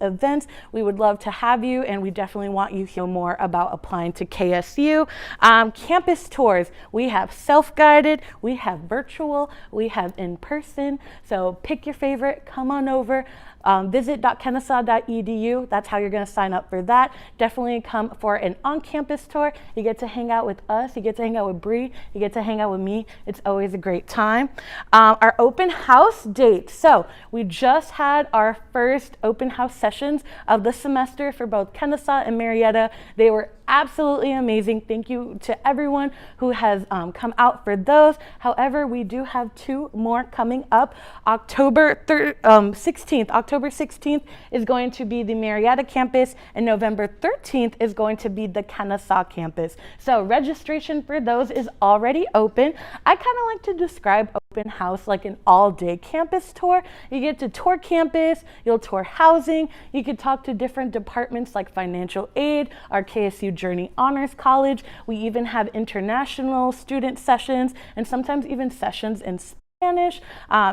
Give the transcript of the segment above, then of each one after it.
events. We would love to have you, and we definitely want you to know more about applying to KSU. Campus tours, we have self-guided, we have virtual, we have in person. So pick your favorite, come on over. Visit.kennesaw.edu. That's how you're going to sign up for that. Definitely come for an on-campus tour. You get to hang out with us. You get to hang out with Bree. You get to hang out with me. It's always a great time. Our open house date. So we just had our first open house sessions of the semester for both Kennesaw and Marietta. They were absolutely amazing. Thank you to everyone who has come out for those. However, we do have 2 more coming up. October 16th is going to be the Marietta campus, and November 13th is going to be the Kennesaw campus. So registration for those is already open. I kind of like to describe open house like an all-day campus tour. You get to tour campus, you'll tour housing, you could talk to different departments like financial aid, our KSU Journey Honors College. We even have international student sessions and sometimes even sessions in Spanish.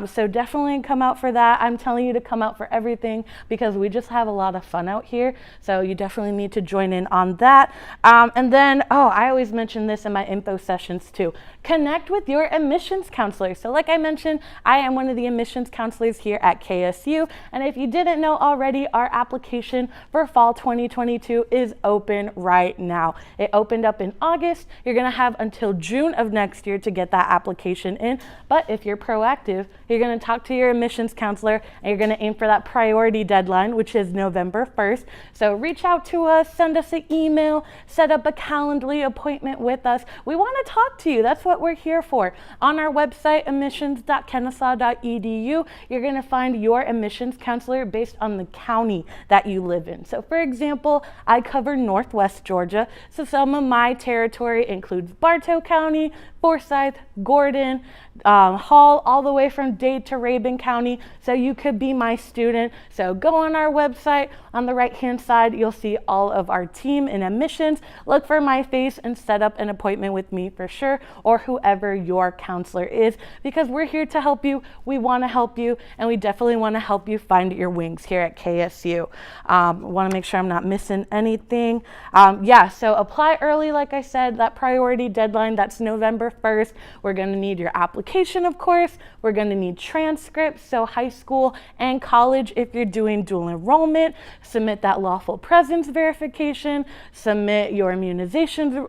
So definitely come out for that. I'm telling you to come out for everything because we just have a lot of fun out here. So you definitely need to join in on that. And then, I always mention this in my info sessions too. Connect with your admissions counselor. So like I mentioned, I am one of the admissions counselors here at KSU. And if you didn't know already, our application for fall 2022 is open right now. It opened up in August. You're going to have until June of next year to get that application in. But if you're proactive, you're going to talk to your admissions counselor and you're going to aim for that priority deadline, which is November 1st. So reach out to us, send us an email, set up a Calendly appointment with us. We want to talk to you. That's what we're here for. On our website, admissions.kennesaw.edu, you're going to find your admissions counselor based on the county that you live in. So for example, I cover Northwest Georgia. So some of my territory includes Bartow County, Forsyth, Gordon, Hall, all the way from Dade to Rabun County. So you could be my student. So go on our website. On the right-hand side, you'll see all of our team in admissions. Look for my face and set up an appointment with me for sure, or whoever your counselor is, because we're here to help you. We want to help you, and we definitely want to help you find your wings here at KSU. Want to make sure I'm not missing anything. So apply early, like I said, that priority deadline, that's November 1st. We're going to need your application, of course. We're going to need transcripts, so high school and college if you're doing dual enrollment. Submit that lawful presence verification, submit your immunization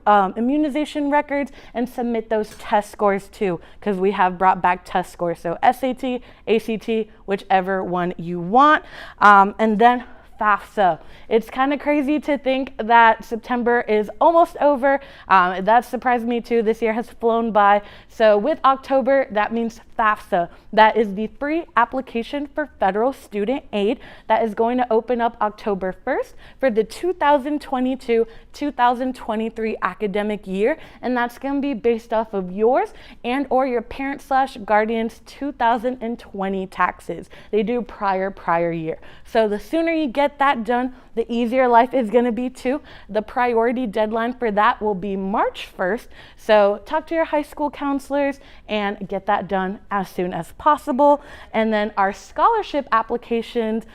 records, and submit those test scores too, because we have brought back test scores. So SAT, ACT, whichever one you want. And then Fafsa. It's kind of crazy to think that September is almost over. That surprised me too. This year has flown by. So with October, that means Fafsa. That is the free application for federal student aid that is going to open up October 1st for the 2022-2023 academic year. And that's going to be based off of yours and or your parent/guardian's 2020 taxes. They do prior year. So the sooner you get that done, the easier life is going to be too. The priority deadline for that will be March 1st. So talk to your high school counselors and get that done as soon as possible. And then our scholarship applications,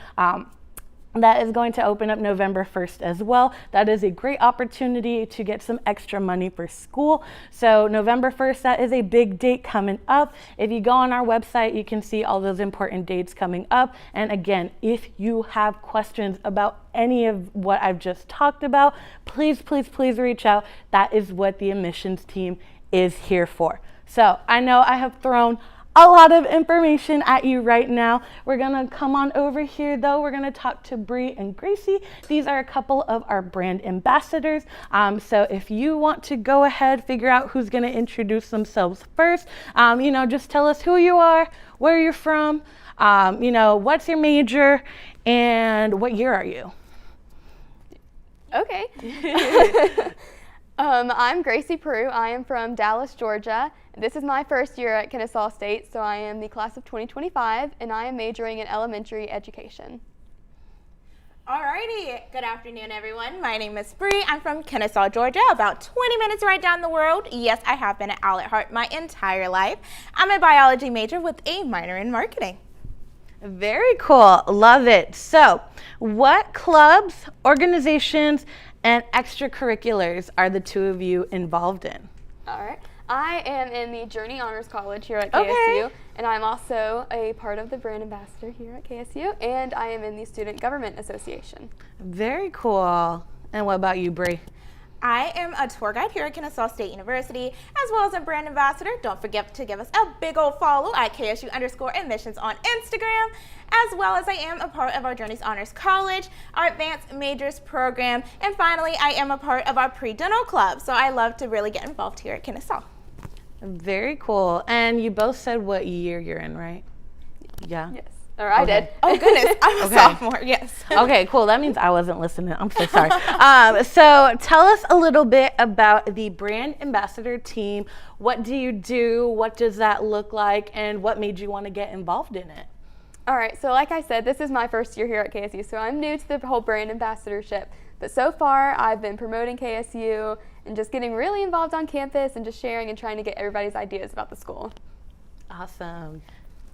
that is going to open up November 1st as well. That is a great opportunity to get some extra money for school. So November 1st, that is a big date coming up. If you go on our website, you can see all those important dates coming up. And again, if you have questions about any of what I've just talked about, please reach out. That is what the admissions team is here for. So I know I have thrown a lot of information at you right now. We're gonna come on over here though. We're gonna talk to Bree and Gracie. These are a couple of our brand ambassadors. So if you want to go ahead, figure out who's gonna introduce themselves first. Just tell us who you are, where you're from, what's your major, and what year are you? Okay. I'm Gracie Prue. I am from Dallas, Georgia. This is my first year at Kennesaw State, so I am the class of 2025, and I am majoring in elementary education. Alrighty, good afternoon everyone. My name is Bree. I'm from Kennesaw, Georgia, about 20 minutes right down the road. Yes, I have been at Owlet Heart my entire life. I'm a biology major with a minor in marketing. Very cool. Love it. So, what clubs, organizations, and extracurriculars are the two of you involved in? All right. I am in the Journey Honors College here at Okay. KSU, and I'm also a part of the brand ambassador here at KSU, and I am in the Student Government Association. Very cool. And what about you, Bree? I am a tour guide here at Kennesaw State University, as well as a brand ambassador. Don't forget to give us a big old follow at KSU_admissions on Instagram, as well as I am a part of our Journeys Honors College, our Advanced Majors program, and finally, I am a part of our pre-dental club. So I love to really get involved here at Kennesaw. Very cool. And you both said what year you're in, right? Yeah. Yes. Or I did. Oh goodness, I'm a Okay. sophomore, yes. Okay, cool. That means I wasn't listening. I'm so sorry. So tell us a little bit about the brand ambassador team. What do you do? What does that look like? And what made you want to get involved in it? All right, so like I said, this is my first year here at KSU, so I'm new to the whole brand ambassadorship. But so far, I've been promoting KSU and just getting really involved on campus and just sharing and trying to get everybody's ideas about the school. Awesome.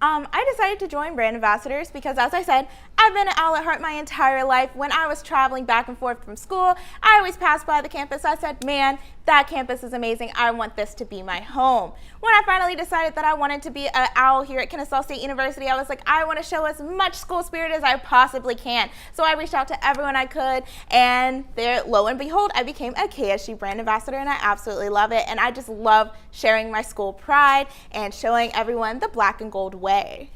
I decided to join brand ambassadors because, as I said, I've been at Owlet Heart my entire life. When I was traveling back and forth from school, I always passed by the campus. I said, man, that campus is amazing. I want this to be my home. When I finally decided that I wanted to be an owl here at Kennesaw State University, I was like, I want to show as much school spirit as I possibly can. So I reached out to everyone I could, and there, lo and behold, I became a KSU brand ambassador, and I absolutely love it. And I just love sharing my school pride and showing everyone the black and gold way.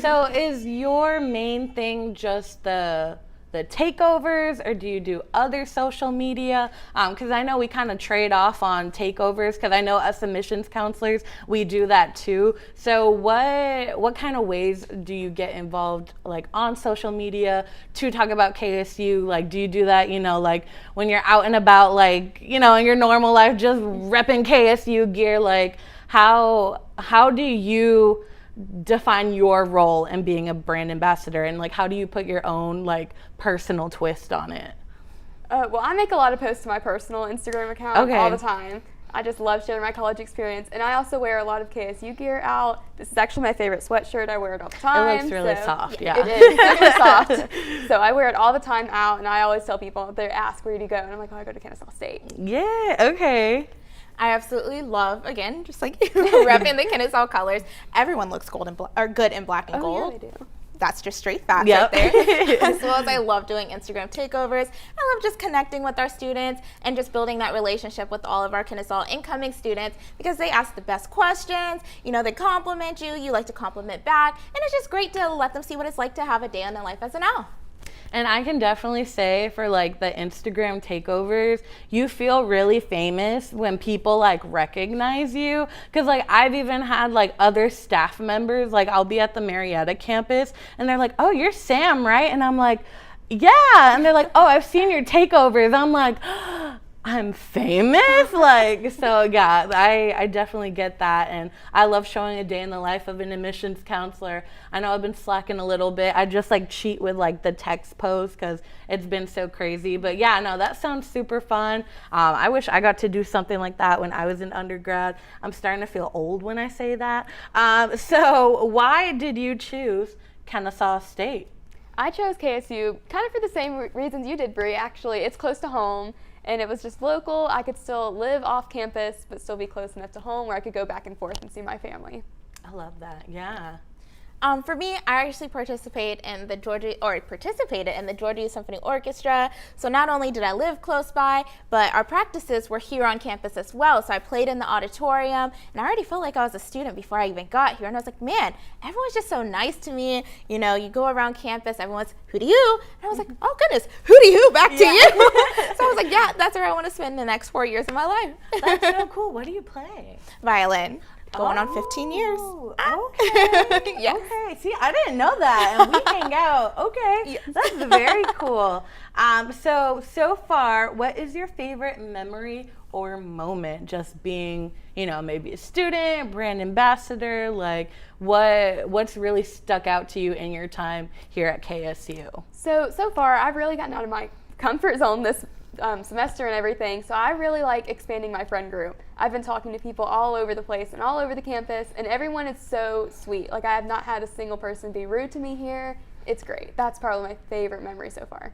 So is your main thing just the takeovers, or do you do other social media? Because I know we kind of trade off on takeovers, because I know us admissions counselors, we do that too. So what kind of ways do you get involved, like on social media, to talk about KSU? Like, do you do that, like when you're out and about, like, in your normal life, just repping KSU gear? Like, how do you define your role in being a brand ambassador, and like how do you put your own like personal twist on it? Well, I make a lot of posts to my personal Instagram account all the time. I just love sharing my college experience, and I also wear a lot of KSU gear out. This is actually my favorite sweatshirt. I wear it all the time. It looks really soft, yeah. It is super soft. So I wear it all the time out, and I always tell people, they ask, where do you go? And I'm like, oh, I go to Kennesaw State. Yeah, okay. I absolutely love, again, just like repping the Kennesaw colors. Everyone looks good in black and gold. Yeah, they do. That's just straight facts Yep. right there. As well as I love doing Instagram takeovers. I love just connecting with our students and just building that relationship with all of our Kennesaw incoming students, because they ask the best questions. They compliment you. You like to compliment back. And it's just great to let them see what it's like to have a day in their life as an owl. And I can definitely say for like the Instagram takeovers, you feel really famous when people like recognize you. Cause like I've even had like other staff members, like I'll be at the Marietta campus and they're like, oh, you're Sam, right? And I'm like, yeah. And they're like, oh, I've seen your takeovers. I'm like, I'm famous. Like, so yeah, I definitely get that. And I love showing a day in the life of an admissions counselor. I know I've been slacking a little bit. I just like cheat with like the text post because it's been so crazy. But yeah, no, that sounds super fun. I wish I got to do something like that when I was in undergrad. I'm starting to feel old when I say that. So why did you choose Kennesaw State? I chose KSU kind of for the same reasons you did, Bree, actually. It's close to home, and it was just local. I could still live off campus, but still be close enough to home where I could go back and forth and see my family. I love that, yeah. For me, I actually participated in the Georgia Youth Symphony Orchestra. So not only did I live close by, but our practices were here on campus as well. So I played in the auditorium, and I already felt like I was a student before I even got here. And I was like, man, everyone's just so nice to me. You go around campus, everyone's, who do you? And I was like, oh goodness, who do you? Back to you. So I was like, yeah, that's where I want to spend the next 4 years of my life. That's so cool. What do you play? Violin. Going on 15 years. Okay. Yes. Okay. See, I didn't know that, and we hang out. Okay. Yes. That's very cool. So far, what is your favorite memory or moment? Just being, maybe a student, brand ambassador. Like, what's really stuck out to you in your time here at KSU? So far, I've really gotten out of my comfort zone this semester and everything, so I really like expanding my friend group. I've been talking to people all over the place and all over the campus, and everyone is so sweet. Like, I have not had a single person be rude to me here. It's great. That's probably my favorite memory so far.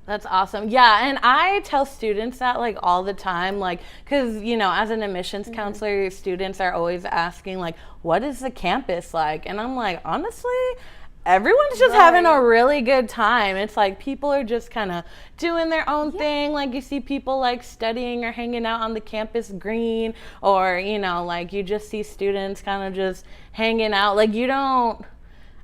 That's awesome. Yeah, and I tell students that like all the time, like, because, you know, as an admissions counselor, students are always asking, like, what is the campus like? And I'm like, honestly, everyone's just having a really good time. It's like people are just kind of doing their own thing. Like, you see people like studying or hanging out on the campus green, or, you know, like you just see students kind of just hanging out. Like,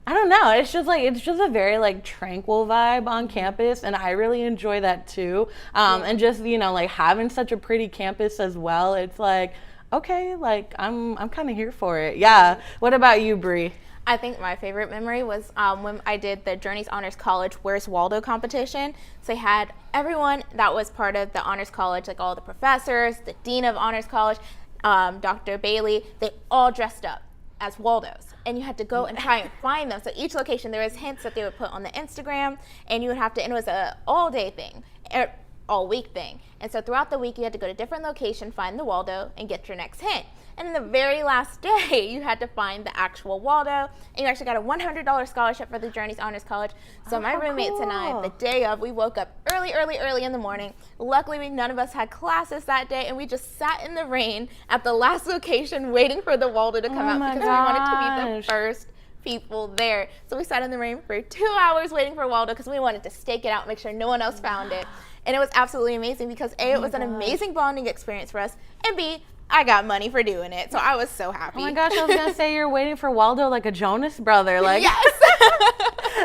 I don't know. It's just a very like tranquil vibe on campus, and I really enjoy that too. And just, you know, like having such a pretty campus as well. It's like, okay, like I'm kind of here for it. Yeah. What about you, Bree? I think my favorite memory was when I did the Journeys Honors College Where's Waldo competition. So they had everyone that was part of the Honors College, like all the professors, the Dean of Honors College, Dr. Bailey, they all dressed up as Waldos, and you had to go and try and find them. So each location, there was hints that they would put on the Instagram, and you would have to, and it was a all-day thing, all-week thing. And so throughout the week, you had to go to different location, find the Waldo, and get your next hint. And then the very last day, you had to find the actual Waldo, and you actually got a $100 scholarship for the Journeys Honors College. So my roommates and I, the day of, we woke up early in the morning. Luckily, none of us had classes that day, and we just sat in the rain at the last location waiting for the Waldo to come out because we wanted to be the first people there. So we sat in the rain for 2 hours waiting for Waldo because we wanted to stake it out, make sure no one else found it. And it was absolutely amazing because A, it was an amazing bonding experience for us, and B, I got money for doing it, so I was so happy. Oh my gosh, I was gonna say you're waiting for Waldo like a Jonas brother, like. Yes.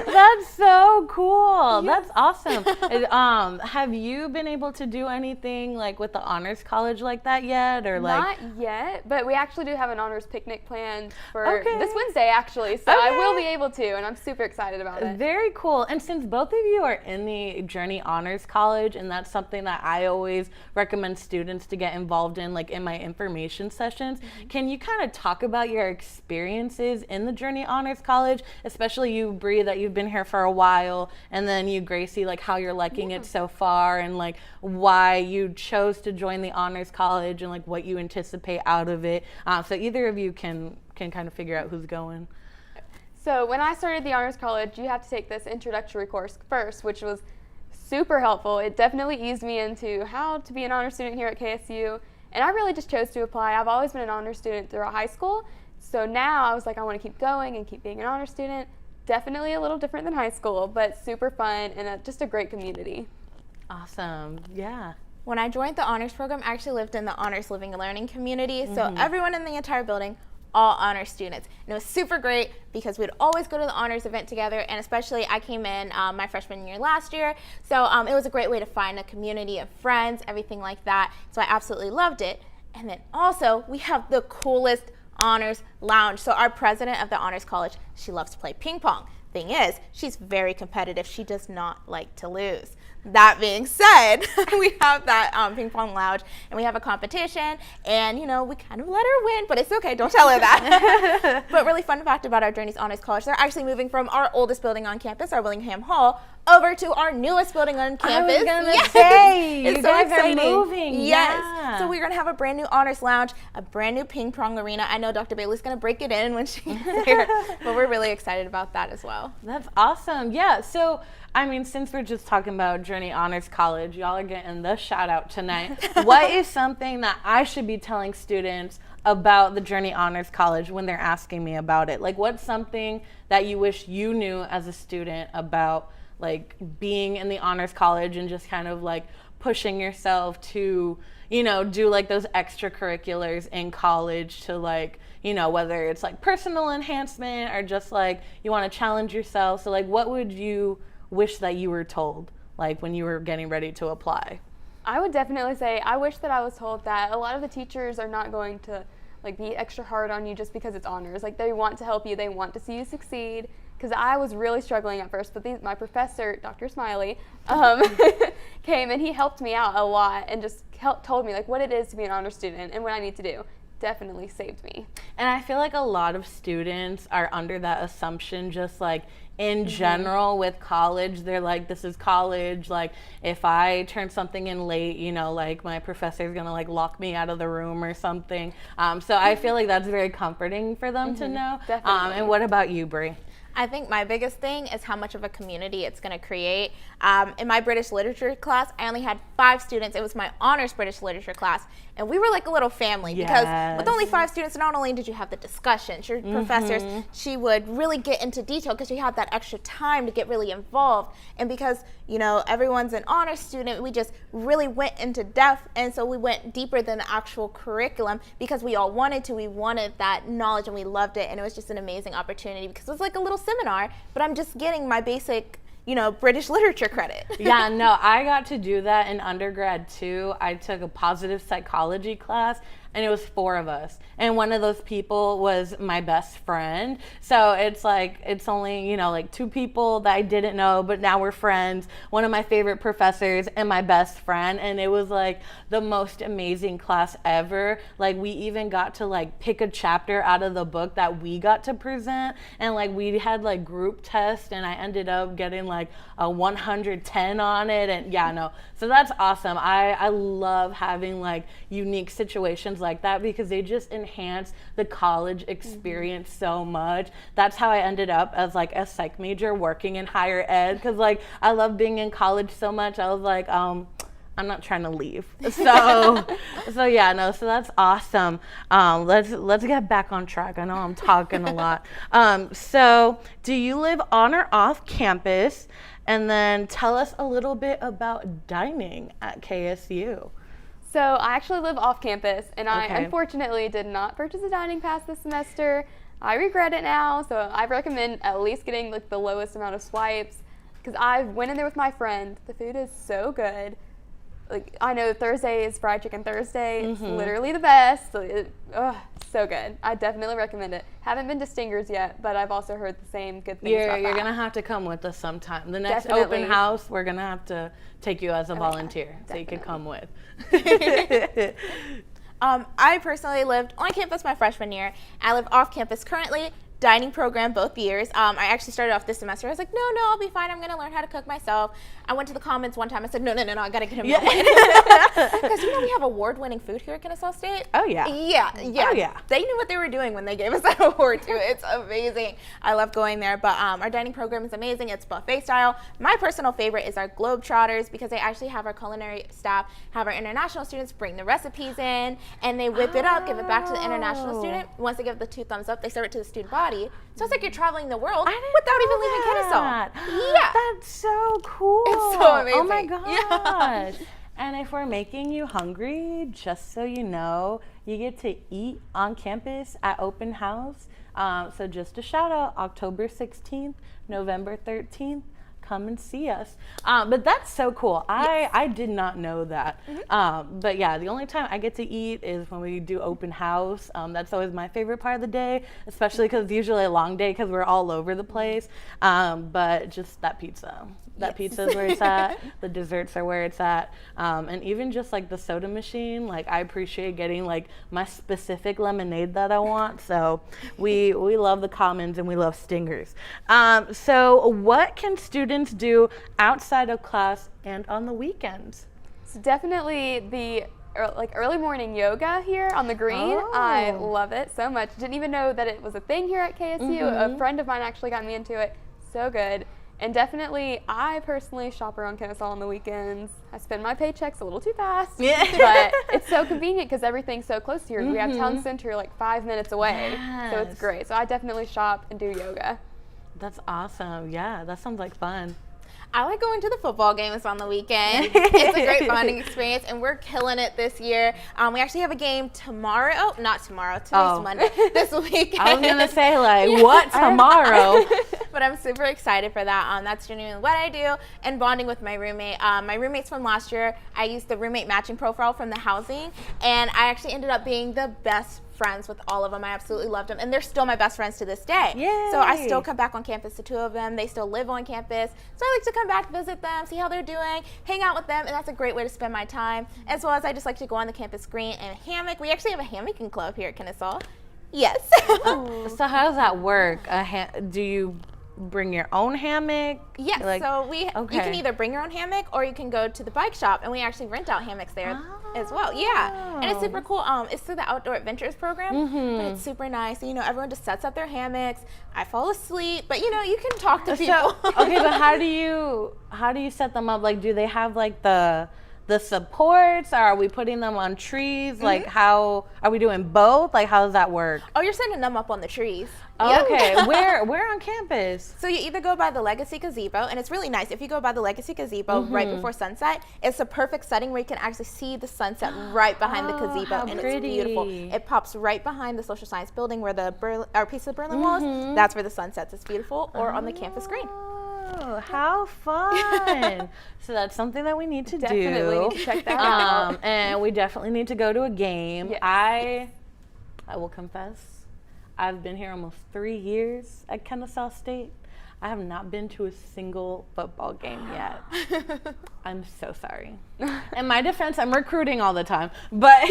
That's so cool. Yes. That's awesome. Have you been able to do anything like with the honors college like that yet, or like? Not yet, but we actually do have an honors picnic planned for this Wednesday, actually. So I will be able to, and I'm super excited about it. Very cool. And since both of you are in the Journey Honors College, and that's something that I always recommend students to get involved in, like in my information sessions, can you kind of talk about your experiences in the Journey Honors College, especially you, Bree, that you've been here for a while, and then you, Gracie, like how you're liking it so far, and like why you chose to join the Honors College, and like what you anticipate out of it. So either of you can kind of figure out who's going. So when I started the Honors College, you have to take this introductory course first, which was super helpful. It definitely eased me into how to be an honor student here at KSU, and I really just chose to apply. I've always been an honor student throughout high school, so now I was like, I want to keep going and keep being an honor student. Definitely a little different than high school, but super fun and just a great community. Awesome. Yeah. When I joined the honors program, I actually lived in the honors living and learning community. So everyone in the entire building, all honors students. And it was super great because we'd always go to the honors event together, and especially I came in my freshman year last year. So it was a great way to find a community of friends, everything like that. So I absolutely loved it. And then also we have the coolest honors lounge. So our president of the honors college, she loves to play ping pong. Thing is, she's very competitive. She does not like to lose. That being said, we have that ping pong lounge, and we have a competition, and you know, we kind of let her win, but it's okay, don't tell her that. But really fun fact about our Journeys Honors College, they're actually moving from our oldest building on campus, our Willingham Hall, over to our newest building on campus. I was gonna say, it's you so guys exciting. are moving. Yes. Yeah. So we're gonna have a brand new honors lounge, a brand new ping pong arena. I know Dr. Bailey's gonna break it in when she's here, but we're really excited about that as well. That's awesome. Yeah. So, I mean, since we're just talking about Journey Honors College, y'all are getting the shout out tonight. What is something that I should be telling students about the Journey Honors College when they're asking me about it? Like, what's something that you wish you knew as a student about, like, being in the Honors College and just kind of like pushing yourself to, you know, do like those extracurriculars in college to, like, you know, whether it's like personal enhancement or just like you want to challenge yourself. So like, what would you wish that you were told, like when you were getting ready to apply? I would definitely say I wish that I was told that a lot of the teachers are not going to like be extra hard on you just because it's honors. Like, they want to help you, they want to see you succeed. Because I was really struggling at first, but my professor, Dr. Smiley, came and he helped me out a lot and just told me like what it is to be an honor student and what I need to do. Definitely saved me. And I feel like a lot of students are under that assumption, just like in general with college. They're like, this is college. Like, if I turn something in late, you know, like my professor is gonna like lock me out of the room or something. So I feel like that's very comforting for them to know. Definitely. And what about you, Bree? I think my biggest thing is how much of a community it's going to create. In my British literature class, I only had 5 students. It was my honors British literature class. And we were like a little family because with only 5 students, not only did you have the discussions, your professors, she would really get into detail because she had that extra time to get really involved. And because, you know, everyone's an honors student, we just really went into depth. And so we went deeper than the actual curriculum because we all wanted to. We wanted that knowledge and we loved it. And it was just an amazing opportunity because it was like a little seminar, but I'm just getting my basic, you know, British literature credit. Yeah, no, I got to do that in undergrad too. I took a positive psychology class and it was 4 of us. And one of those people was my best friend. So it's like, it's only, you know, like 2 people that I didn't know, but now we're friends. One of my favorite professors and my best friend. And it was like the most amazing class ever. Like we even got to like pick a chapter out of the book that we got to present. And like we had like group tests and I ended up getting like a 110 on it. And yeah, no. So that's awesome. I love having like unique situations like that because they just enhance the college experience so much. That's how I ended up as like a psych major working in higher ed because like I love being in college so much. I was like, I'm not trying to leave. So yeah, no, so that's awesome. Let's get back on track. I know I'm talking a lot. So do you live on or off campus? And then tell us a little bit about dining at KSU. So I actually live off campus, and I Okay. unfortunately did not purchase a dining pass this semester. I regret it now, so I recommend at least getting like the lowest amount of swipes because I went in there with my friend. The food is so good. Like I know Thursday is fried chicken Thursday. It's literally the best. So good. I definitely recommend it. Haven't been to Stingers yet, but I've also heard the same good things about You're that. gonna have to come with us sometime. The next Definitely. open house, we're gonna have to take you as a volunteer so you can come with. I personally lived on campus my freshman year. I live off campus currently. Dining program both years. I actually started off this semester. I was like, no, I'll be fine. I'm going to learn how to cook myself. I went to the Commons one time. I said, no, I got to get him because you know we have award-winning food here at Kennesaw State. Oh yeah. Yeah. Oh, yeah. They knew what they were doing when they gave us that award too. It's amazing. I love going there. But our dining program is amazing. It's buffet style. My personal favorite is our Globetrotters because they actually have our culinary staff have our international students bring the recipes in and they whip it up, give it back to the international student. Once they give the 2 thumbs up, they serve it to the student body. So it's like you're traveling the world without even leaving Kennesaw. Yeah. That's so cool. It's so amazing. Oh my gosh. Yeah. And if we're making you hungry, just so you know, you get to eat on campus at open house. So just a shout out, October 16th, November 13th. Come and see us. But that's so cool. I did not know that. But yeah, the only time I get to eat is when we do open house. That's always my favorite part of the day, especially because it's usually a long day because we're all over the place. But just that pizza. That pizza is where it's at. The desserts are where it's at. And even just like the soda machine, like I appreciate getting like my specific lemonade that I want. So we love the Commons and we love Stingers. So what can students do outside of class and on the weekends? So definitely the early morning yoga here on the green. I love it so much. Didn't even know that it was a thing here at KSU. A friend of mine actually got me into it. So good. And definitely, I personally shop around Kennesaw on the weekends. I spend my paychecks a little too fast, but it's so convenient because everything's so close here. We have town center like 5 minutes away, so it's great. So I definitely shop and do yoga. That's awesome. Yeah, that sounds like fun. I like going to the football games on the weekend. It's a great bonding experience, and we're killing it this year. We actually have a game tomorrow. Oh, not tomorrow. Today's Monday. This weekend. I was going to say, like, what tomorrow? But I'm super excited for that. That's genuinely what I do, and bonding with my roommate. My roommates from last year, I used the roommate matching profile from the housing, and I actually ended up being the best friends with all of them. I absolutely loved them, and they're still my best friends to this day. Yay. So I still come back on campus, the 2 of them. They still live on campus, so I like to come back, visit them, see how they're doing, hang out with them, and that's a great way to spend my time, as well as I just like to go on the campus green and hammock. We actually have a hammocking club here at Kennesaw. Yes. So how does that work? Do you bring your own hammock? Yes, Like, so you can okay. either bring your own hammock or you can go to the bike shop, and we actually rent out hammocks there as well. Yeah, and it's super cool. It's through the Outdoor Adventures program, but it's super nice. You know, everyone just sets up their hammocks. I fall asleep, but you know, you can talk to people. So, okay, but how do you set them up? Like, do they have like the supports, or are we putting them on trees? Like, how are we doing both? Like, how does that work? Oh, you're setting them up on the trees. Okay, where on campus? So you either go by the Legacy Gazebo, and it's really nice. If you go by the Legacy Gazebo right before sunset, it's a perfect setting where you can actually see the sunset right behind the gazebo, how and pretty. it's beautiful. It pops right behind the social science building where our piece of Berlin Wall is. That's where the sun sets. It's beautiful, or on the campus green. Oh, how fun! So that's something that we need to Definitely do. need to check that out. And we definitely need to go to a game. Yes. I will confess, I've been here almost 3 years at Kennesaw State. I have not been to a single football game yet. I'm so sorry. In my defense, I'm recruiting all the time, but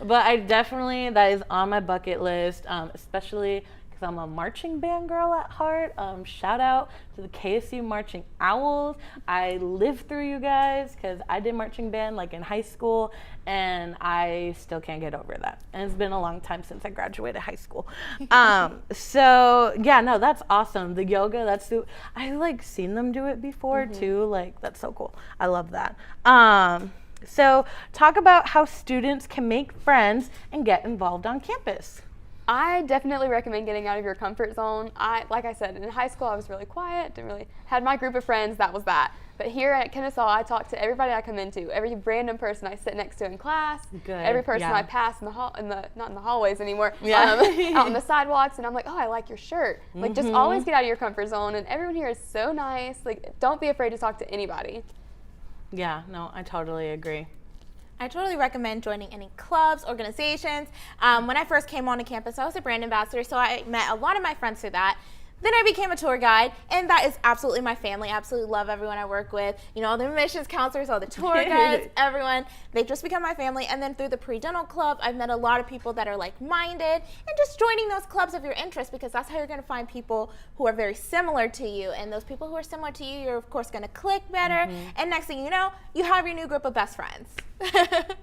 but I definitely, that is on my bucket list, especially because I'm a marching band girl at heart. Shout out to the KSU Marching Owls. I lived through you guys because I did marching band like in high school, and I still can't get over that. And it's been a long time since I graduated high school. So yeah, no, that's awesome. The yoga, I like seen them do it before too. Like, that's so cool. I love that. So talk about how students can make friends and get involved on campus. I definitely recommend getting out of your comfort zone. Like I said, in high school I was really quiet, didn't really had my group of friends, that was that. But here at Kennesaw, I talk to everybody I come into, every random person I sit next to in class, every person I pass in the not in the hallways anymore, out on the sidewalks, and I'm like, oh, I like your shirt. Like, just always get out of your comfort zone, and everyone here is so nice. Like, don't be afraid to talk to anybody. Yeah, no, I totally agree. I totally recommend joining any clubs, organizations. When I first came onto campus, I was a brand ambassador, so I met a lot of my friends through that. Then I became a tour guide, and that is absolutely my family. I absolutely love everyone I work with. You know, all the admissions counselors, all the tour guides, everyone. They've just become my family. And then through the pre-dental club, I've met a lot of people that are like-minded, and just joining those clubs of your interest, because that's how you're going to find people who are very similar to you. And those people who are similar to you, you're of course going to click better. And next thing you know, you have your new group of best friends.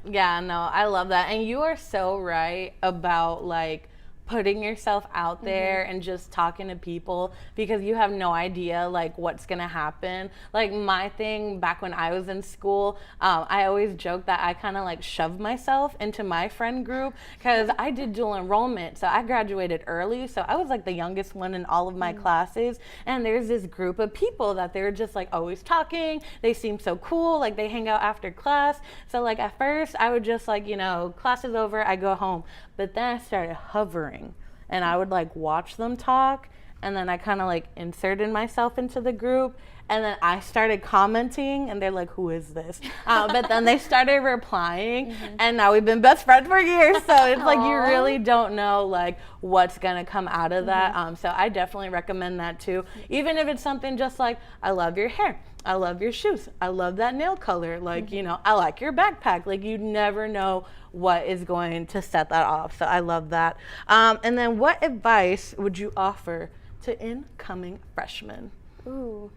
Yeah, no, I love that. And you are so right about like putting yourself out there and just talking to people, because you have no idea like what's gonna happen. Like, my thing back when I was in school, I always joke that I kind of like shoved myself into my friend group because I did dual enrollment, so I graduated early, so I was like the youngest one in all of my classes. And there's this group of people that they're just like always talking, they seem so cool, like they hang out after class. So like at first I would just like, you know, class is over, I go home. But then I started hovering, and I would like watch them talk, and then I kind of like inserted myself into the group, and then I started commenting, and they're like, who is this? But then they started replying, and now we've been best friends for years. So it's like you really don't know like what's gonna come out of that. So I definitely recommend that too. Even if it's something just like, I love your hair, I love your shoes, I love that nail color, like, you know, I like your backpack. Like, you never know what is going to set that off. So I love that. And then what advice would you offer to incoming freshmen? Ooh,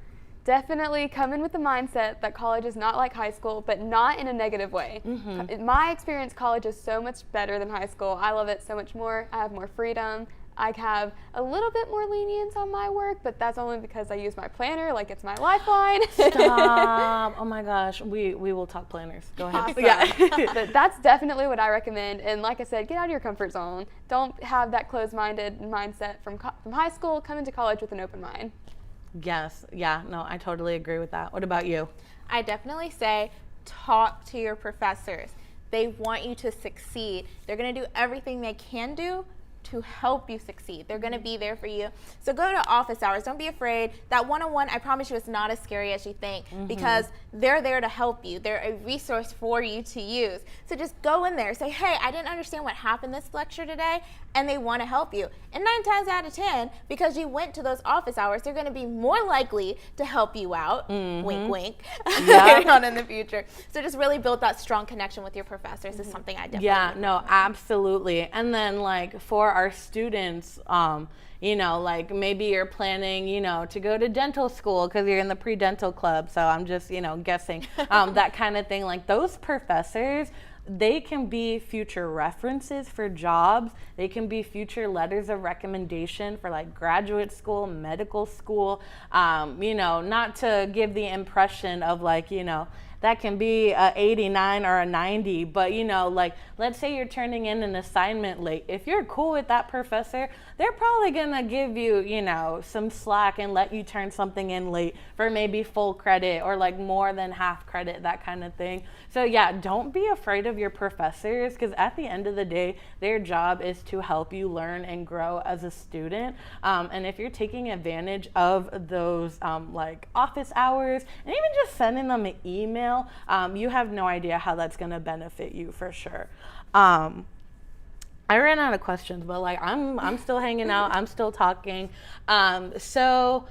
definitely come in with the mindset that college is not like high school, but not in a negative way. In my experience, college is so much better than high school. I love it so much more. I have more freedom. I have a little bit more lenience on my work, but that's only because I use my planner like it's my lifeline. Stop. Oh my gosh. We will talk planners. Go ahead. Awesome. Yeah. But that's definitely what I recommend. And like I said, get out of your comfort zone. Don't have that closed-minded mindset from high school. Come into college with an open mind. Yes. Yeah. No, I totally agree with that. What about you? I definitely say talk to your professors. They want you to succeed. They're going to do everything they can do to help you succeed. They're going to be there for you. So go to office hours. Don't be afraid. That one-on-one, I promise you, it's not as scary as you think, because they're there to help you. They're a resource for you to use. So just go in there. Say, hey, I didn't understand what happened this lecture today, and they want to help you. And 9 times out of 10, because you went to those office hours, they're going to be more likely to help you out. Wink, wink. Later on in the future. So just really build that strong connection with your professors is something I definitely no, absolutely. And then like for our students, you know, like maybe you're planning, you know, to go to dental school because you're in the pre-dental club. So I'm just, you know, guessing that kind of thing. Like those professors, they can be future references for jobs. They can be future letters of recommendation for like graduate school, medical school, you know, not to give the impression of like, you know, that can be a 89 or a 90, but you know, like let's say you're turning in an assignment late. If you're cool with that professor, they're probably gonna give you, you know, some slack and let you turn something in late for maybe full credit or like more than half credit, that kind of thing. So yeah, don't be afraid of your professors, because at the end of the day, their job is to help you learn and grow as a student. And if you're taking advantage of those like office hours and even just sending them an email, you have no idea how that's going to benefit you for sure. I ran out of questions, but like I'm still hanging out. I'm still talking. So,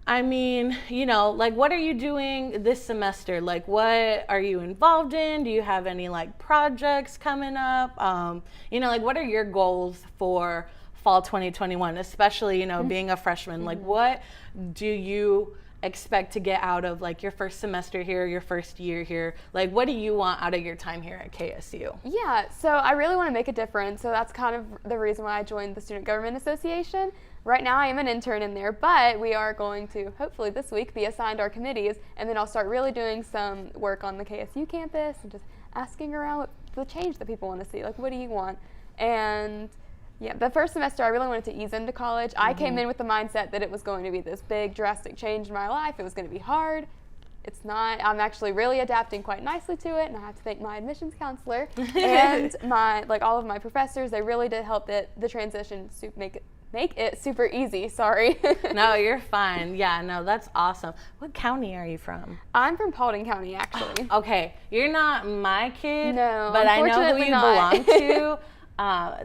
I mean, you know, like what are you doing this semester? Like what are you involved in? Do you have any like projects coming up? You know, like what are your goals for fall 2021, especially, you know, being a freshman? Like what do you expect to get out of like your first semester here, your first year here? Like what do you want out of your time here at KSU? Yeah, so I really want to make a difference. So that's kind of the reason why I joined the Student Government Association. Right now I am an intern in there, but we are going to hopefully this week be assigned our committees, and then I'll start really doing some work on the KSU campus and just asking around what the change that people want to see. Like what do you want? And yeah, the first semester I really wanted to ease into college. I came in with the mindset that it was going to be this big drastic change in my life. It was going to be hard. It's not. I'm actually really adapting quite nicely to it, and I have to thank my admissions counselor and my all of my professors. They really did help the transition make it super easy. Sorry. No, you're fine. Yeah, no, that's awesome. What county are you from? I'm from Paulding County, actually. Okay, you're not my kid, No, but I know who you not. belong to.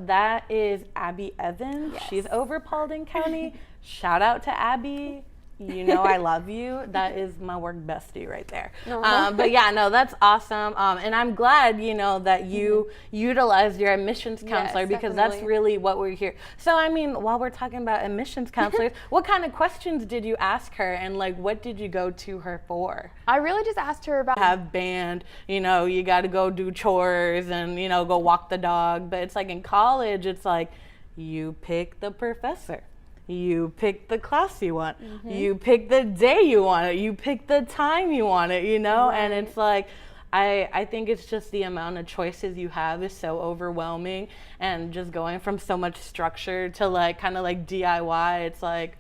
That is Abby Evans. Yes. She's over Paulding County. Shout out to Abby. You know I love you. That is my work bestie right there. But yeah, no, that's awesome. And I'm glad, you know, that you utilized your admissions counselor, Yes, because definitely. that's really what we're here. So, I mean, while we're talking about admissions counselors, what kind of questions did you ask her, and like what did you go to her for? I really just asked her about Have band, you know, you got to go do chores and, you know, go walk the dog. But it's like in college, it's like you pick the professor. You pick the class you want. You pick the day you want it. You pick the time you want it, you know? Right. And it's like, I think it's just the amount of choices you have is so overwhelming. And just going from so much structure to like kind of like DIY, it's like,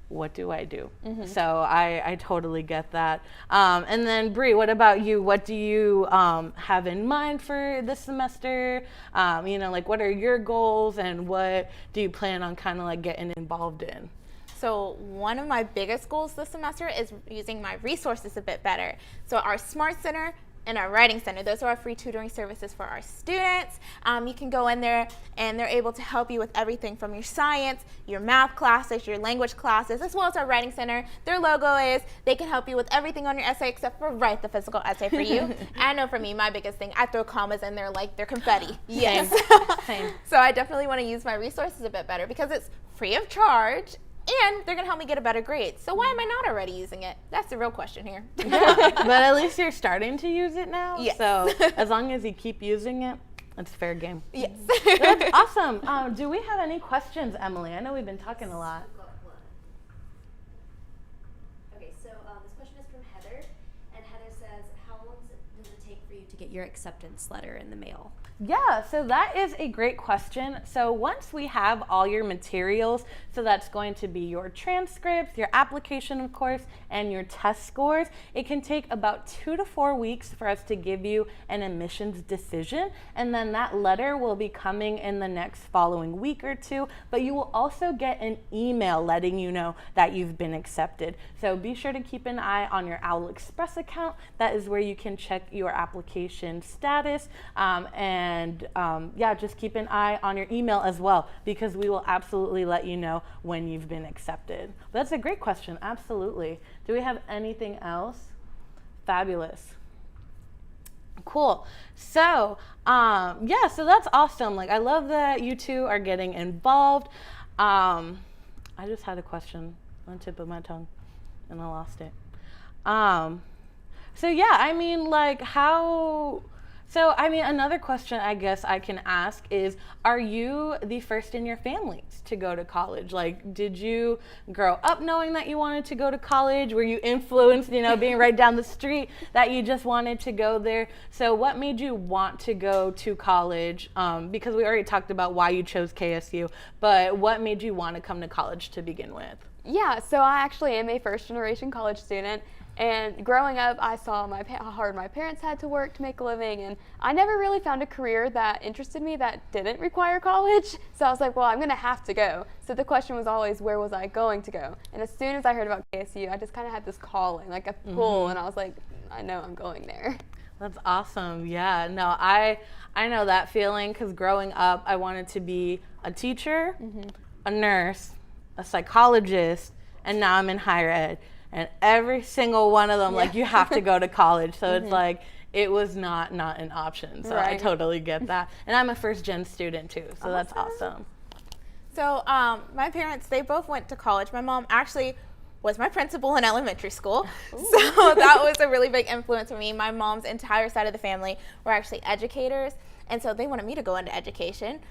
what do I do? So I totally get that. And then Bree, what about you? What do you have in mind for this semester? You know, like what are your goals, and what do you plan on kind of like getting involved in? So one of my biggest goals this semester is using my resources a bit better. So our Smart Center and our Writing Center, those are our free tutoring services for our students. You can go in there and they're able to help you with everything from your science, your math classes, your language classes, as well as our Writing Center. Their logo is they can help you with everything on your essay except for write the physical essay for you. I know for me, my biggest thing, I throw commas in there like they're confetti. Yes. Same. So I definitely want to use my resources a bit better because it's free of charge, and they're going to help me get a better grade. So why am I not already using it? That's the real question here. Yeah, but at least you're starting to use it now. Yes. So as long as you keep using it, it's fair game. Yes. That's awesome. Do we have any questions, Emily? I know we've been talking a lot. Okay, so this question is from Heather, and Heather says, how long does it take for you to get your acceptance letter in the mail? Yeah, so that is a great question. So once we have all your materials, so that's going to be your transcripts, your application, of course, and your test scores, it can take about 2 to 4 weeks for us to give you an admissions decision. And then that letter will be coming in the next following week or two, but you will also get an email letting you know that you've been accepted. So be sure to keep an eye on your Owl Express account. That is where you can check your application status, and yeah, just keep an eye on your email as well, because we will absolutely let you know when you've been accepted. But that's a great question, absolutely. Do we have anything else? Fabulous. Cool. So, yeah, so that's awesome. Like, I love that you two are getting involved. I just had a question on the tip of my tongue and I lost it. So yeah, I mean, like another question I guess I can ask is, are you the first in your families to go to college? Like, did you grow up knowing that you wanted to go to college? Were you influenced, being right down the street, that you just wanted to go there? So what made you want to go to college? Because we already talked about why you chose KSU, but what made you want to come to college to begin with? Yeah, so I actually am a first-generation college student. And growing up, I saw how hard my parents had to work to make a living, and I never really found a career that interested me that didn't require college. So I was like, well, I'm going to have to go. So the question was always, where was I going to go? And as soon as I heard about KSU, I just kind of had this calling, like a pull, and I was like, I know I'm going there. That's awesome. Yeah, no, I know that feeling, because growing up, I wanted to be a teacher, a nurse, a psychologist, and now I'm in higher ed. And every single one of them, like, you have to go to college. So it's like, it was not an option. So I totally get that. And I'm a first-gen student, too. So that's awesome. So my parents, they both went to college. My mom actually was my principal in elementary school. Ooh. So that was a really big influence for me. My mom's entire side of the family were actually educators. And so they wanted me to go into education.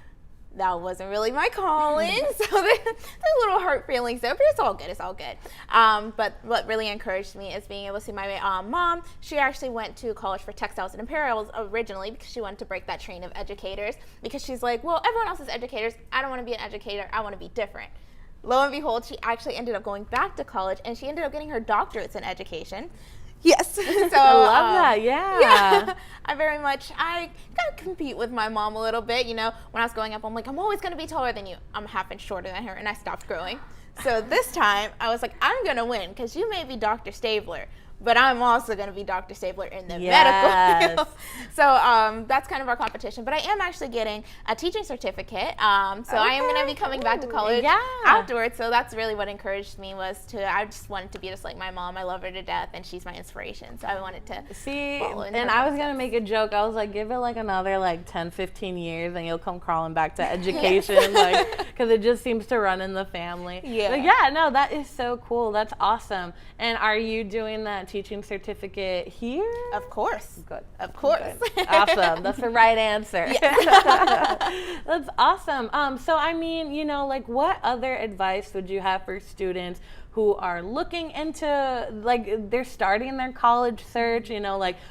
That wasn't really my calling, so there's a little hurt feelings there, but it's all good, But what really encouraged me is being able to see my mom. She actually went to college for textiles and apparel originally because she wanted to break that train of educators, because she's like, well, everyone else is educators. I don't want to be an educator. I want to be different. Lo and behold, she actually ended up going back to college, and she ended up getting her doctorates in education. Yes. So I love that. Yeah. I gotta compete with my mom a little bit. When I was growing up, I'm like, I'm always gonna be taller than you. I'm half inch shorter than her, and I stopped growing. So this time, I was like, I'm gonna win, because you may be Dr. Stabler, but I'm also going to be Dr. Stabler in the medical field. So that's kind of our competition. But I am actually getting a teaching certificate. So I am going to be coming back to college afterwards. So that's really what encouraged me, I just wanted to be just like my mom. I love her to death, and she's my inspiration. So I wanted to follow in her I was going to make a joke. I was like, give it like another 10, 15 years, and you'll come crawling back to education. Because it just seems to run in the family. Yeah. But yeah, no, that is so cool. That's awesome. And are you doing that teaching certificate here? Of course. Good. Of course. Good. Awesome. That's the right answer. Yes. That's awesome. So I mean, what other advice would you have for students who are looking into, they're starting their college search,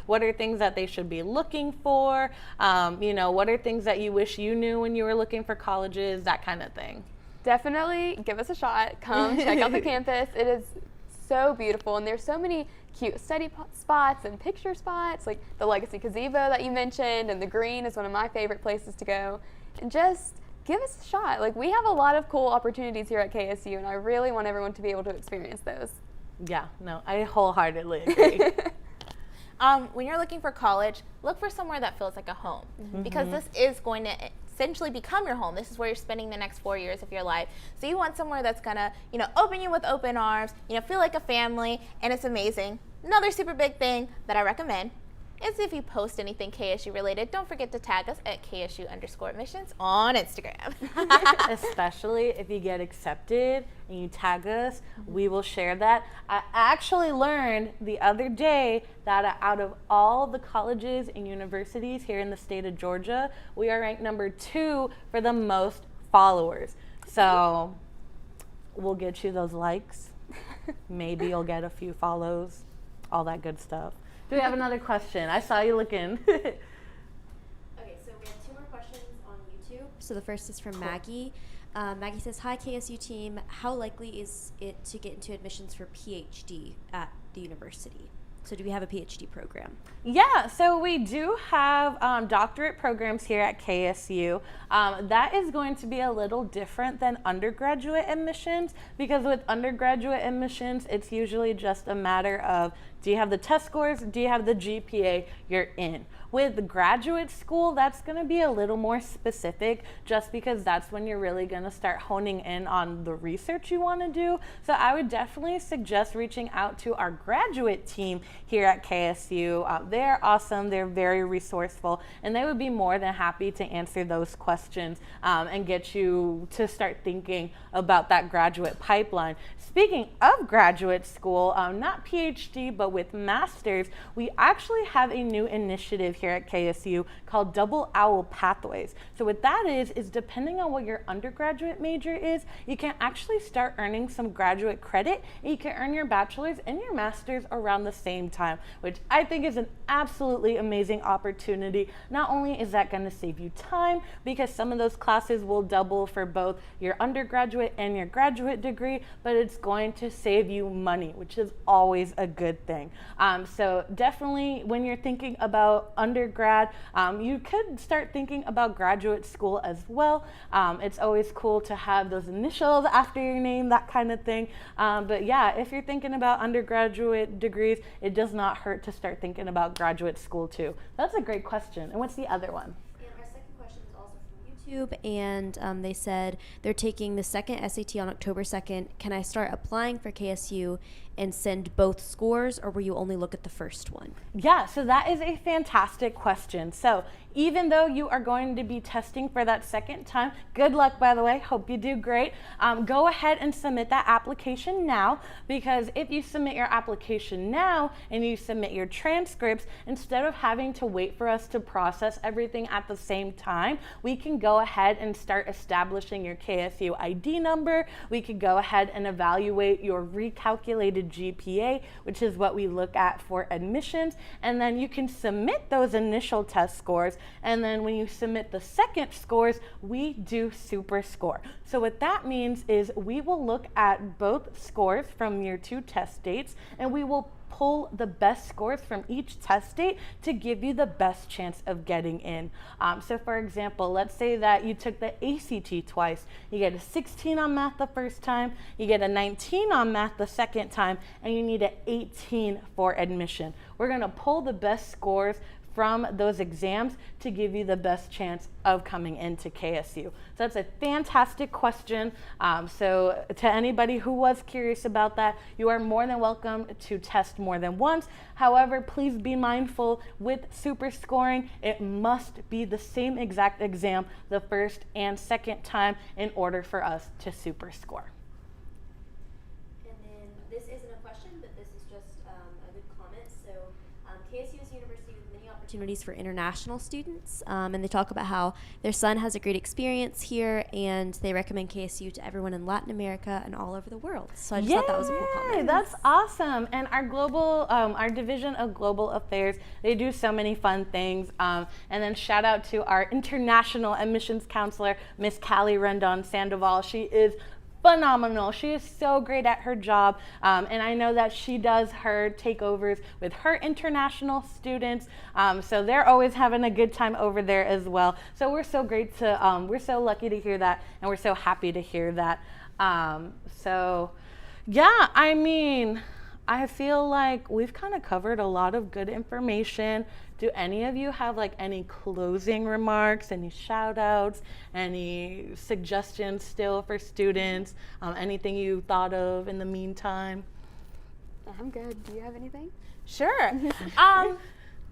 what are things that they should be looking for? What are things that you wish you knew when you were looking for colleges, that kind of thing? Definitely give us a shot. Come check out the campus. It is so beautiful, and there's so many cute study spots and picture spots, like the Legacy Gazebo that you mentioned, and the Green is one of my favorite places to go. And just give us a shot. We have a lot of cool opportunities here at KSU, and I really want everyone to be able to experience those. Yeah, no, I wholeheartedly agree. When you're looking for college, look for somewhere that feels like a home, because this is going to essentially become your home. This is where you're spending the next 4 years of your life. So you want somewhere that's gonna, open you with open arms, feel like a family, and it's amazing. Another super big thing that I recommend is if you post anything KSU related, don't forget to tag us at KSU_admissions on Instagram. Especially if you get accepted and you tag us, we will share that. I actually learned the other day that out of all the colleges and universities here in the state of Georgia, we are ranked number 2 for the most followers. So we'll get you those likes. Maybe you'll get a few follows, all that good stuff. Do we have another question? I saw you looking. Okay, so we have 2 more questions on YouTube. So the first is from Maggie. Maggie says, hi, KSU team. How likely is it to get into admissions for PhD at the university? So do we have a PhD program? Yeah, so we do have doctorate programs here at KSU. That is going to be a little different than undergraduate admissions, because with undergraduate admissions, it's usually just a matter of Do you have the test scores? Do you have the GPA? You're in. With graduate school, that's going to be a little more specific just because that's when you're really going to start honing in on the research you want to do. So I would definitely suggest reaching out to our graduate team here at KSU. They're awesome. They're very resourceful, and they would be more than happy to answer those questions and get you to start thinking about that graduate pipeline. Speaking of graduate school, not PhD, but with masters, we actually have a new initiative here at KSU called Double Owl Pathways. So what that is depending on what your undergraduate major is, you can actually start earning some graduate credit, and you can earn your bachelor's and your master's around the same time, which I think is an absolutely amazing opportunity. Not only is that going to save you time, because some of those classes will double for both your undergraduate and your graduate degree, but it's going to save you money, which is always a good thing. So definitely when you're thinking about undergrad, you could start thinking about graduate school as well. It's always cool to have those initials after your name, that kind of thing. But yeah, if you're thinking about undergraduate degrees, it does not hurt to start thinking about graduate school too. That's a great question. And what's the other one? And our second question is also from YouTube, and they said they're taking the second SAT on October 2nd. Can I start applying for KSU and send both scores, or will you only look at the first one? Yeah, so that is a fantastic question. So even though you are going to be testing for that second time, good luck, by the way, hope you do great. Go ahead and submit that application now, because if you submit your application now and you submit your transcripts, instead of having to wait for us to process everything at the same time, we can go ahead and start establishing your KSU ID number. We could go ahead and evaluate your recalculated GPA, which is what we look at for admissions, and then you can submit those initial test scores, and then when you submit the second scores, we do super score. So what that means is we will look at both scores from your two test dates, and we will pull the best scores from each test date to give you the best chance of getting in. So for example, let's say that you took the ACT twice. You get a 16 on math the first time, you get a 19 on math the second time, and you need an 18 for admission. We're gonna pull the best scores from those exams to give you the best chance of coming into KSU. So that's a fantastic question. So to anybody who was curious about that, you are more than welcome to test more than once. However, please be mindful with super scoring, it must be the same exact exam the first and second time in order for us to super score. And then this isn't a question, but this is just a good comment. So KSU is a university with many opportunities for international students, and they talk about how their son has a great experience here, and they recommend KSU to everyone in Latin America and all over the world. So I just thought that was a cool comment. That's awesome. And our global, our division of global affairs, they do so many fun things. And then shout out to our international admissions counselor, Miss Callie Rendon Sandoval. She is phenomenal. She is so great at her job, and I know that she does her takeovers with her international students, so they're always having a good time over there as well. So we're so great to, we're so lucky to hear that, and we're so happy to hear that. So yeah, I mean, I feel like we've kind of covered a lot of good information. Do any of you have like any closing remarks, any shout outs, any suggestions still for students, anything you thought of in the meantime? I'm good. Do you have anything? Sure.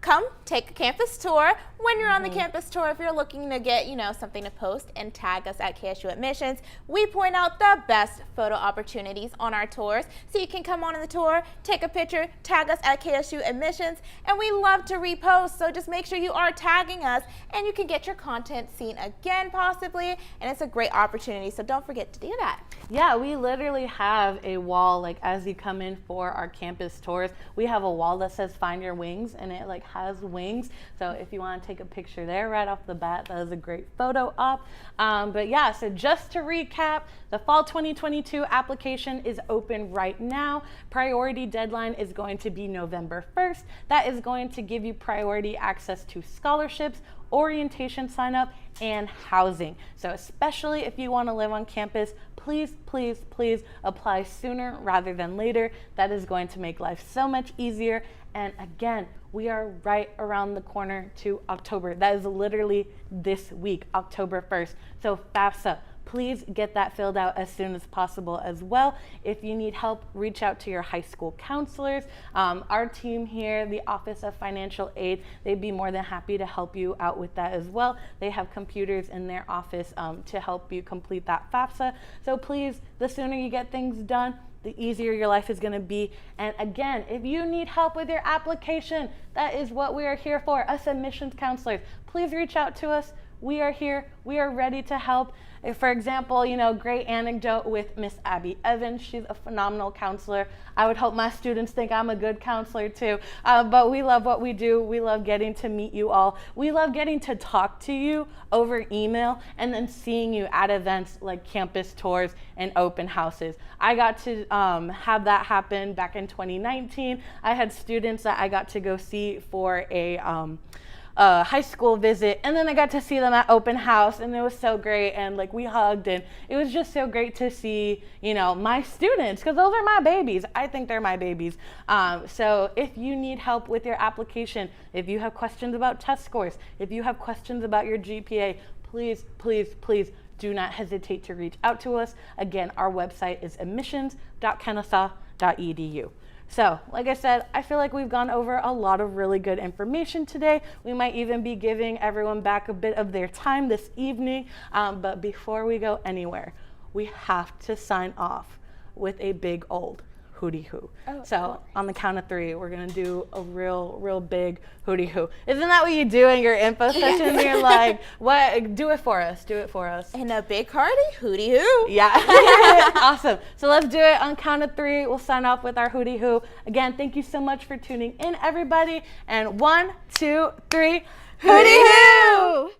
Come take a campus tour. When you're on the campus tour, if you're looking to get, something to post and tag us at KSU Admissions, we point out the best photo opportunities on our tours. So you can come on the tour, take a picture, tag us at KSU Admissions, and we love to repost. So just make sure you are tagging us, and you can get your content seen again possibly, and it's a great opportunity. So don't forget to do that. Yeah, we literally have a wall, like as you come in for our campus tours, we have a wall that says "Find Your Wings," and it like has wings. So if you want to take a picture there right off the bat, that is a great photo op. But yeah, so just to recap, the fall 2022 application is open right now. Priority deadline is going to be November 1st. That is going to give you priority access to scholarships, orientation sign up, and housing. So especially if you want to live on campus, please, please, please apply sooner rather than later. That is going to make life so much easier. And again, we are right around the corner to October. That is literally this week, October 1st. So FAFSA, please get that filled out as soon as possible as well. If you need help, reach out to your high school counselors. Our team here, the Office of Financial Aid, they'd be more than happy to help you out with that as well. They have computers in their office to help you complete that FAFSA. So please, the sooner you get things done, the easier your life is going to be. And again, if you need help with your application, that is what we are here for, us admissions counselors. Please reach out to us. We are here. We are ready to help. If, for example, great anecdote with Miss Abby Evans. She's a phenomenal counselor. I would hope my students think I'm a good counselor too. But we love what we do. We love getting to meet you all. We love getting to talk to you over email and then seeing you at events like campus tours and open houses. I got to have that happen back in 2019. I had students that I got to go see for a high school visit, and then I got to see them at open house, and it was so great, and like we hugged, and it was just so great to see my students, because those are my babies. I think they're my babies. So if you need help with your application, if you have questions about test scores, if you have questions about your GPA, please, please, please do not hesitate to reach out to us. Again, our website is admissions.kennesaw.edu. So, like I said, I feel like we've gone over a lot of really good information today. We might even be giving everyone back a bit of their time this evening. But before we go anywhere, we have to sign off with a big old hootie hoo. So on the count of 3, we're gonna do a real big hootie hoo. Isn't that what you do in your info sessions? You're like, what? Do it for us. Do it for us. And a big hearty hootie hoo. Yeah. Awesome. So let's do it on count of 3. We'll sign off with our hootie hoo. Again, thank you so much for tuning in, everybody. And 1, 2, 3, hootie hoo.